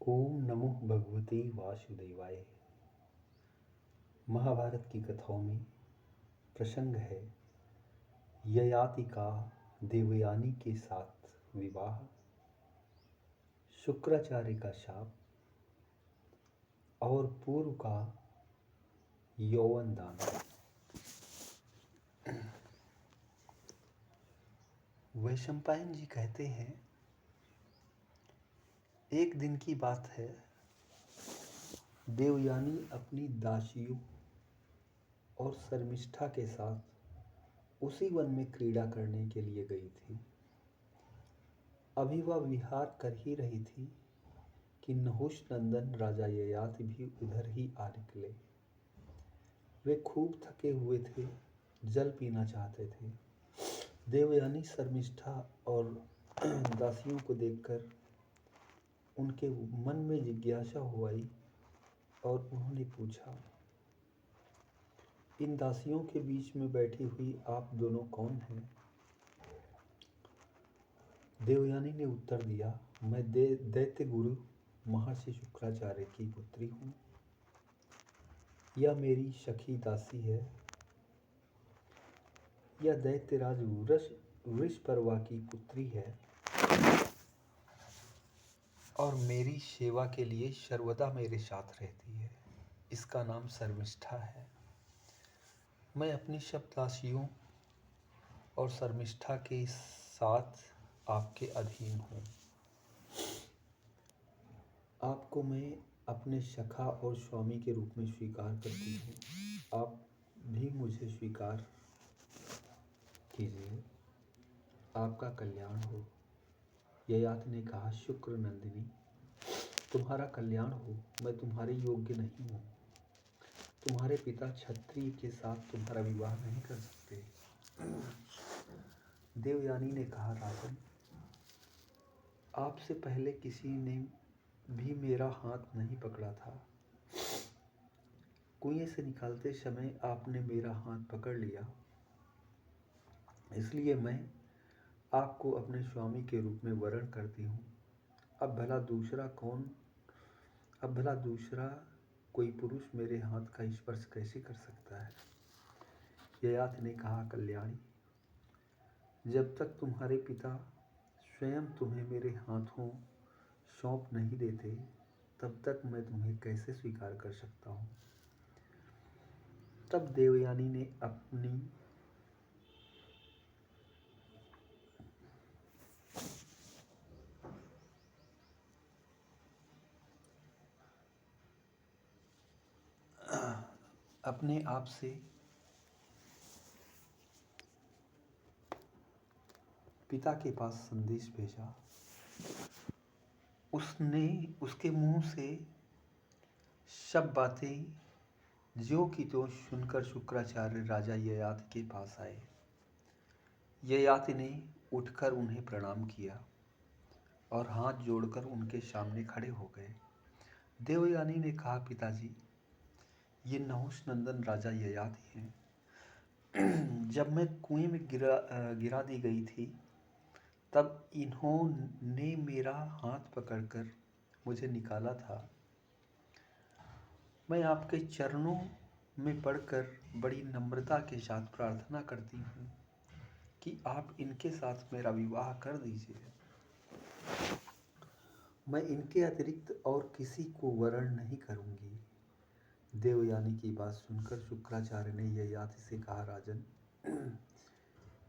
ओम नमो भगवते वासुदेवाय। महाभारत की कथाओं में प्रसंग है ययाति का देवयानी के साथ विवाह, शुक्राचार्य का शाप और पूर्व का यौवन दान। वैशंपायन जी कहते हैं, एक दिन की बात है, देवयानी अपनी दासियों और शर्मिष्ठा के साथ उसी वन में क्रीड़ा करने के लिए गई थी। अभी वह विहार कर ही रही थी कि नहुष नंदन राजा ययाति भी उधर ही आ निकले। वे खूब थके हुए थे, जल पीना चाहते थे। देवयानी शर्मिष्ठा और दासियों को देखकर उनके मन में जिज्ञासा हो आई और उन्होंने पूछा, इन दासियों के बीच में बैठी हुई आप दोनों कौन हैं? देवयानी ने उत्तर दिया, मैं दैत्य गुरु महर्षि शुक्राचार्य की पुत्री हूँ। यह मेरी सखी दासी है। यह दैत्यराज वृषपर्वा की पुत्री है और मेरी सेवा के लिए सर्वदा मेरे साथ रहती है। इसका नाम शर्मिष्ठा है। मैं अपनी सब दासियों और शर्मिष्ठा के साथ आपके अधीन हूँ। आपको मैं अपने सखा और स्वामी के रूप में स्वीकार करती हूँ। आप भी मुझे स्वीकार कीजिए। आपका कल्याण हो। ययाति ने कहा, शुक्र नंदिनी, तुम्हारा कल्याण हो। मैं तुम्हारे योग्य नहीं हूँ। तुम्हारे पिता क्षत्रिय के साथ तुम्हारा विवाह नहीं कर सकते। देवयानी ने कहा, राजन, आपसे पहले किसी ने भी मेरा हाथ नहीं पकड़ा था। कुएं से निकालते समय आपने मेरा हाथ पकड़ लिया, इसलिए मैं आपको अपने स्वामी के रूप में वरण करती हूँ। अब भला दूसरा कोई पुरुष मेरे हाथ का स्पर्श कैसे कर सकता है? ययाति ने कहा, कल्याणी, जब तक तुम्हारे पिता स्वयं तुम्हें मेरे हाथों सौंप नहीं देते, तब तक मैं तुम्हें कैसे स्वीकार कर सकता हूँ? तब देवयानी ने अपने आप से पिता के पास संदेश भेजा। उसके मुंह से सब बातें ज्यों की त्यों सुनकर शुक्राचार्य राजा ययाति के पास आए। ययाति ने उठकर उन्हें प्रणाम किया और हाथ जोड़कर उनके सामने खड़े हो गए। देवयानी ने कहा, पिताजी, ये नहुष नंदन राजा ययाति हैं। जब मैं कुएं में गिरा दी गई थी, तब इन्होंने मेरा हाथ पकड़कर मुझे निकाला था। मैं आपके चरणों में पड़कर बड़ी नम्रता के साथ प्रार्थना करती हूँ कि आप इनके साथ मेरा विवाह कर दीजिए। मैं इनके अतिरिक्त और किसी को वरण नहीं करूँगी। देवयानी की बात सुनकर शुक्राचार्य ने ययाति से कहा, राजन,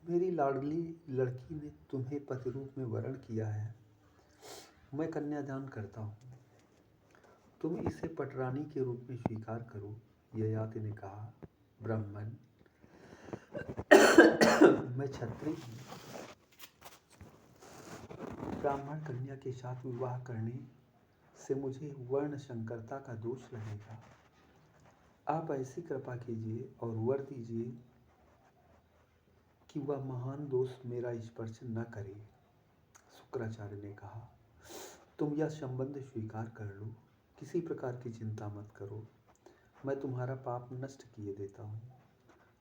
मेरी लाडली लड़की ने तुम्हें पति रूप में वरण किया है। मैं कन्यादान करता हूँ। तुम इसे पटरानी के रूप में स्वीकार करो। ययाति ने कहा, ब्राह्मण, मैं क्षत्रिय हूँ। ब्राह्मण कन्या के साथ विवाह करने से मुझे वर्ण संकरता का दोष लगेगा। आप ऐसी कृपा कीजिए और वर दीजिए कि वह महान दोष मेरा स्पर्श न करे। शुक्राचार्य ने कहा, तुम यह संबंध स्वीकार कर लो। किसी प्रकार की चिंता मत करो। मैं तुम्हारा पाप नष्ट किए देता हूँ।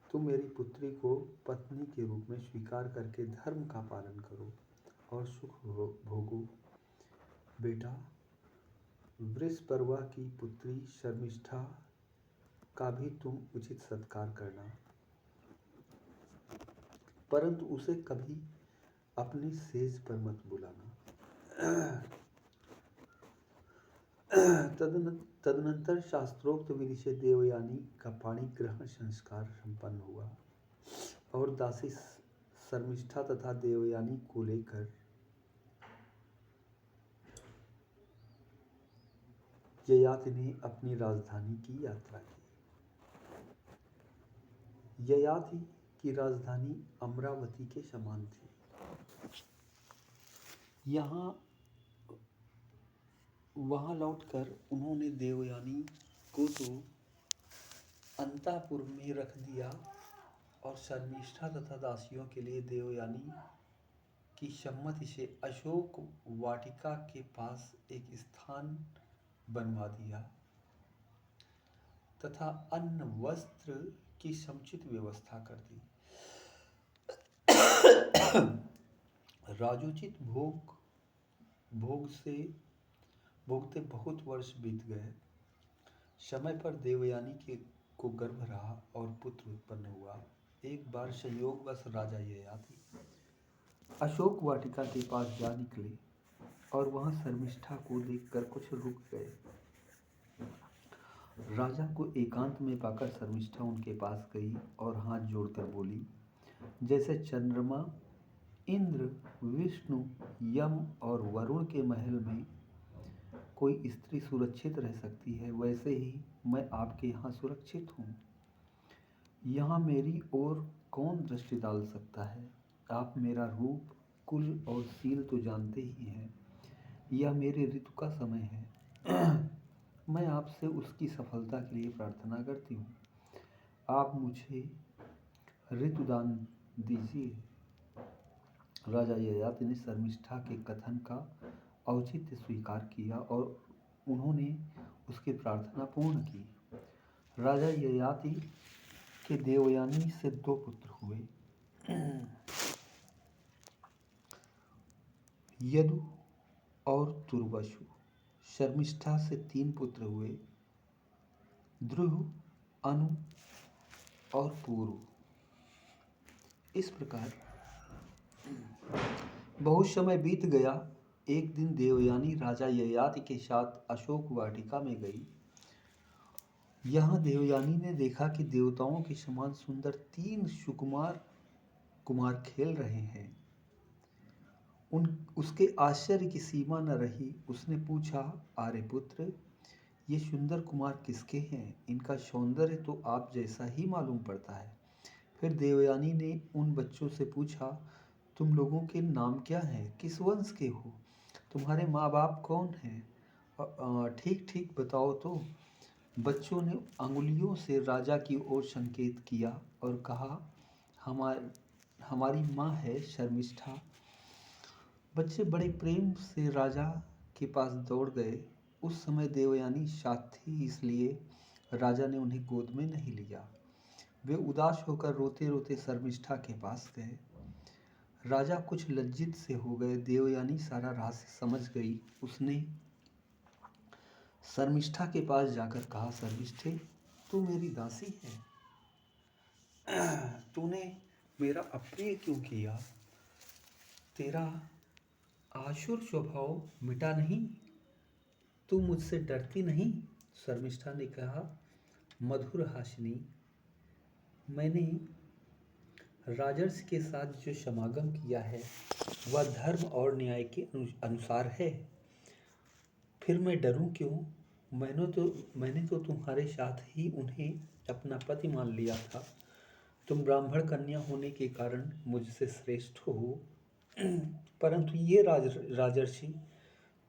तुम मेरी पुत्री को पत्नी के रूप में स्वीकार करके धर्म का पालन करो और सुख भोगो। बेटा, वृषपर्वा की पुत्री शर्मिष्ठा का भी तुम उचित सत्कार करना, परंतु उसे कभी अपनी सेज पर मत बुलाना। तदनंतर शास्त्रोक्त विधि से देवयानी का पाणी ग्रहण संस्कार संपन्न हुआ और दासी शर्मिष्ठा तथा देवयानी को लेकर ययाति ने अपनी राजधानी की यात्रा की। ययाति की राजधानी अमरावती के समान थी। वहां लौटकर उन्होंने देवयानी को तो अंतापुर में रख दिया और शर्मिष्ठा तथा दासियों के लिए देवयानी की सम्मति से अशोक वाटिका के पास एक स्थान बनवा दिया तथा अन्न वस्त्र की समुचित व्यवस्था कर दी। राजोचित भोगते बहुत वर्ष बीत गए। समय पर देवयानी को गर्भ रहा और पुत्र उत्पन्न हुआ। एक बार संयोगवश राजा ययाति अशोक वाटिका के पास जा निकले और वहां शर्मिष्ठा को देखकर कुछ रुक गए। राजा को एकांत में पाकर शर्मिष्ठा उनके पास गई और हाथ जोड़कर बोली, जैसे चंद्रमा इंद्र, विष्णु, यम और वरुण के महल में कोई स्त्री सुरक्षित रह सकती है, वैसे ही मैं आपके यहाँ सुरक्षित हूँ। यहाँ मेरी ओर कौन दृष्टि डाल सकता है? आप मेरा रूप, कुल और शील तो जानते ही हैं। यह मेरे ऋतु का समय है। मैं आपसे उसकी सफलता के लिए प्रार्थना करती हूँ। आप मुझे ऋतुदान दीजिए। राजा ययाति ने शर्मिष्ठा के कथन का औचित्य स्वीकार किया और उन्होंने उसकी प्रार्थना पूर्ण की। राजा ययाति के देवयानी से 2 पुत्र हुए, यदु और दुर्वासु। शर्मिष्ठा से 3 पुत्र हुए, ध्रुव, अनु और पूरु। इस प्रकार बहुत समय बीत गया। एक दिन देवयानी राजा ययाति के साथ अशोक वाटिका में गई। यहाँ देवयानी ने देखा कि देवताओं के समान सुंदर 3 सुकुमार कुमार खेल रहे हैं। उसके आश्चर्य की सीमा न रही। उसने पूछा, आर्यपुत्र, ये सुंदर कुमार किसके हैं? इनका सौंदर्य तो आप जैसा ही मालूम पड़ता है। फिर देवयानी ने उन बच्चों से पूछा, तुम लोगों के नाम क्या हैं? किस वंश के हो? तुम्हारे माँ बाप कौन हैं? ठीक ठीक बताओ तो। बच्चों ने अंगुलियों से राजा की ओर संकेत किया और कहा, हमारी माँ है शर्मिष्ठा। बच्चे बड़े प्रेम से राजा के पास दौड़ गए। उस समय देवयानी साथ थी, इसलिए राजा ने उन्हें गोद में नहीं लिया। वे उदास होकर रोते रोते शर्मिष्ठा के पास गए। राजा कुछ लज्जित से हो गए। देवयानी सारा रहस्य समझ गई। उसने शर्मिष्ठा के पास जाकर कहा, शर्मिष्ठे, तू मेरी दासी है। तूने मेरा अप्रिय क्यों किया? तेरा आसुर स्वभाव मिटा नहीं? तू मुझसे डरती नहीं? शर्मिष्ठा ने कहा, मधुर हासिनी, मैंने राजर्षि के साथ जो समागम किया है वह धर्म और न्याय के अनुसार है। फिर मैं डरूं क्यों? मैंने तो तुम्हारे साथ ही उन्हें अपना पति मान लिया था। तुम ब्राह्मण कन्या होने के कारण मुझसे श्रेष्ठ हो, परंतु ये राजर्षि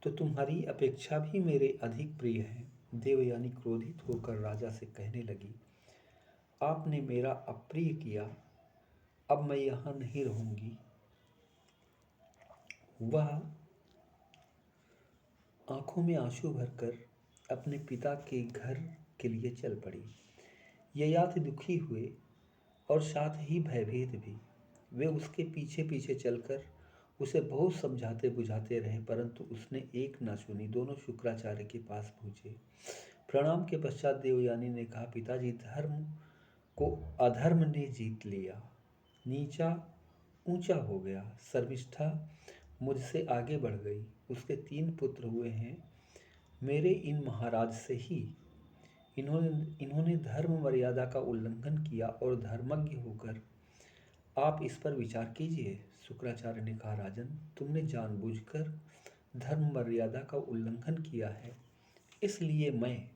तो तुम्हारी अपेक्षा भी मेरे अधिक प्रिय हैं। देवयानी क्रोधित होकर राजा से कहने लगी, आपने मेरा अप्रिय किया, अब मैं यहाँ नहीं रहूंगी। वह आंखों में आंसू भरकर अपने पिता के घर के लिए चल पड़ी। ययाति दुखी हुए और साथ ही भयभीत भी। वे उसके पीछे पीछे चलकर उसे बहुत समझाते बुझाते रहे, परंतु उसने एक न सुनी। दोनों शुक्राचार्य के पास पहुँचे। प्रणाम के पश्चात देवयानी ने कहा, पिताजी, धर्म को अधर्म ने जीत लिया, नीचा ऊंचा हो गया, शर्मिष्ठा मुझसे आगे बढ़ गई। उसके 3 पुत्र हुए हैं, मेरे इन महाराज से ही। इन्होंने धर्म मर्यादा का उल्लंघन किया और धर्मज्ञ होकर आप इस पर विचार कीजिए। शुक्राचार्य ने कहा, राजन, तुमने जानबूझकर धर्म मर्यादा का उल्लंघन किया है, इसलिए मैं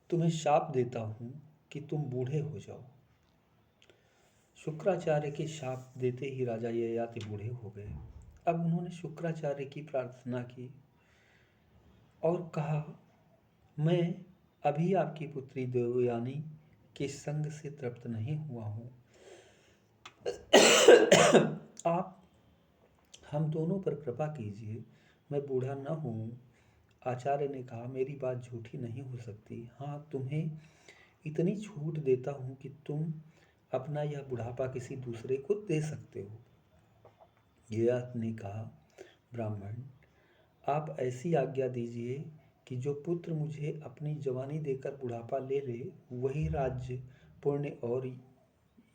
तुम्हें शाप देता हूं कि तुम बूढ़े हो जाओ। शुक्राचार्य के शाप देते ही राजा ययाति बूढ़े हो गए। अब उन्होंने शुक्राचार्य की प्रार्थना की और कहा, मैं अभी आपकी पुत्री देवयानी के संग से तृप्त नहीं हुआ हूँ। आप हम दोनों पर कृपा कीजिए, मैं बूढ़ा न हूँ। आचार्य ने कहा, मेरी बात झूठी नहीं हो सकती। हाँ, तुम्हें इतनी छूट देता हूँ कि तुम अपना यह बुढ़ापा किसी दूसरे को दे सकते हो। ययाति ने कहा, ब्राह्मण, आप ऐसी आज्ञा दीजिए कि जो पुत्र मुझे अपनी जवानी देकर बुढ़ापा ले ले, वही राज्य, पुण्य और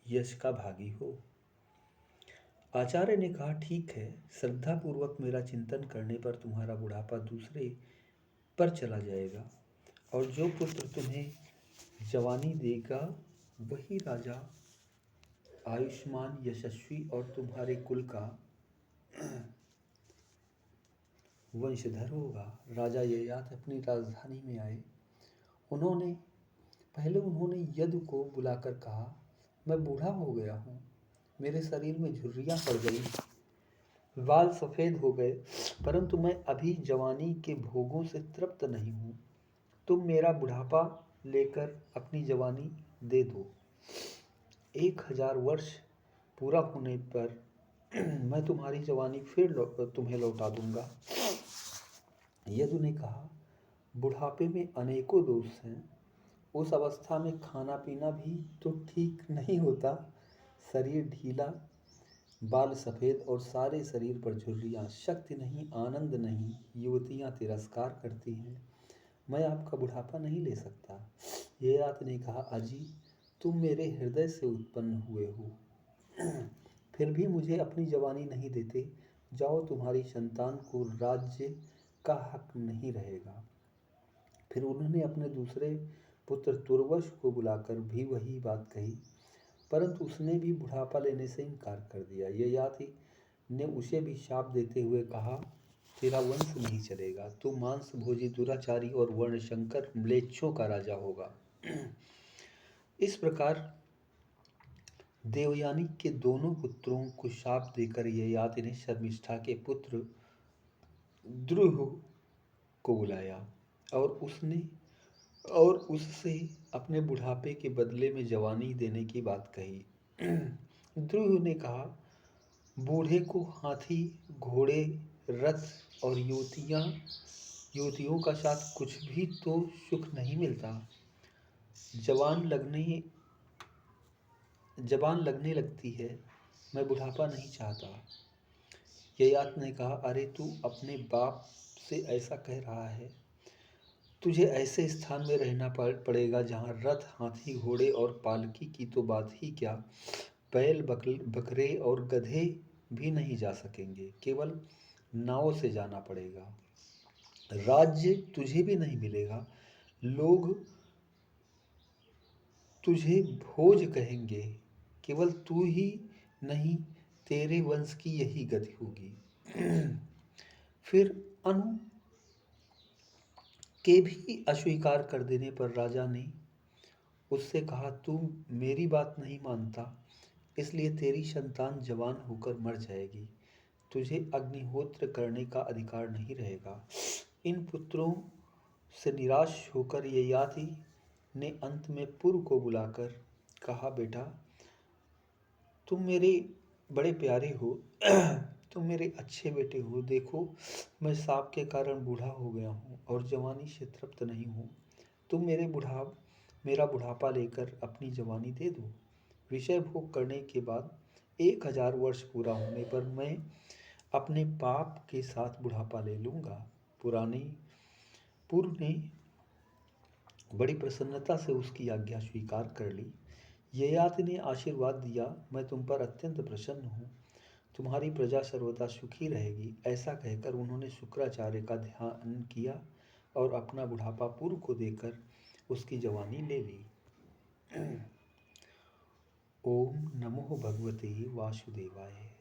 यश का भागी हो। आचार्य ने कहा, ठीक है, श्रद्धापूर्वक मेरा चिंतन करने पर तुम्हारा बुढ़ापा दूसरे पर चला जाएगा, और जो पुत्र तुम्हें जवानी देगा वही राजा, आयुष्मान, यशस्वी और तुम्हारे कुल का वंशधर होगा। राजा ययाति अपनी राजधानी में आए। उन्होंने यदु को बुलाकर कहा, मैं बूढ़ा हो गया हूँ, मेरे शरीर में झुर्रियाँ पड़ गई, बाल सफ़ेद हो गए, परंतु मैं अभी जवानी के भोगों से तृप्त नहीं हूँ। तुम मेरा बुढ़ापा लेकर अपनी जवानी दे दो। 1000 वर्ष पूरा होने पर मैं तुम्हारी जवानी फिर तुम्हें लौटा दूंगा। यदु ने कहा, बुढ़ापे में अनेकों दोष हैं, उस अवस्था में खाना पीना भी तो ठीक नहीं होता। शरीर ढीला, बाल सफ़ेद और सारे शरीर पर झुर्रियाँ, शक्ति नहीं, आनंद नहीं, युवतियाँ तिरस्कार करती हैं। मैं आपका बुढ़ापा नहीं ले सकता। ययाति ने कहा, अजी, तुम मेरे हृदय से उत्पन्न हुए हो, फिर भी मुझे अपनी जवानी नहीं देते। जाओ, तुम्हारी संतान को राज्य का हक नहीं रहेगा। फिर उन्होंने अपने दूसरे पुत्र तुर्वस को बुलाकर भी वही बात कही, परंतु उसने भी बुढ़ापा लेने से इनकार कर दिया। ययाति ने उसे भी शाप देते हुए कहा, तेरा वंश नहीं चलेगा, तू मांस भोजी, दुराचारी और वर्णशंकर म्लेच्छों का राजा होगा। इस प्रकार देवयानी के दोनों पुत्रों को शाप देकर ययाति ने शर्मिष्ठा के पुत्र द्रुह को बुलाया और उससे अपने बुढ़ापे के बदले में जवानी देने की बात कही। द्रुह ने कहा, बूढ़े को हाथी, घोड़े, रथ और युवतियों का साथ कुछ भी तो सुख नहीं मिलता। जबान लगने लगती है, मैं बुढ़ापा नहीं चाहता। ययाति ने कहा, अरे तू अपने बाप से ऐसा कह रहा है? तुझे ऐसे स्थान में रहना पड़ेगा जहाँ रथ, हाथी, घोड़े और पालकी की तो बात ही क्या, बैल, बकरे और गधे भी नहीं जा सकेंगे, केवल नाव से जाना पड़ेगा। राज्य तुझे भी नहीं मिलेगा, लोग तुझे भोज कहेंगे, केवल तू ही नहीं, तेरे वंश की यही गति होगी। फिर अनु के भी अस्वीकार कर देने पर राजा ने उससे कहा, तू मेरी बात नहीं मानता, इसलिए तेरी संतान जवान होकर मर जाएगी, तुझे अग्निहोत्र करने का अधिकार नहीं रहेगा। इन पुत्रों से निराश होकर ययाति ने अंत में पुर को बुलाकर कहा, बेटा, तुम मेरे बड़े प्यारे हो, तुम मेरे अच्छे बेटे हो। देखो, मैं साप के कारण बूढ़ा हो गया हूँ और जवानी से तृप्त नहीं हूँ। तुम मेरा बुढ़ापा लेकर अपनी जवानी दे दो। विषय भोग करने के बाद 1000 वर्ष पूरा होने पर मैं अपने पाप के साथ बुढ़ापा ले लूँगा। पूर्व ने बड़ी प्रसन्नता से उसकी आज्ञा स्वीकार कर ली। ययाति ने आशीर्वाद दिया, मैं तुम पर अत्यंत प्रसन्न हूँ, तुम्हारी प्रजा सर्वदा सुखी रहेगी। ऐसा कहकर उन्होंने शुक्राचार्य का ध्यान किया और अपना बुढ़ापा पूर्व को देकर उसकी जवानी ले ली। ओम नमो भगवते वासुदेवाय।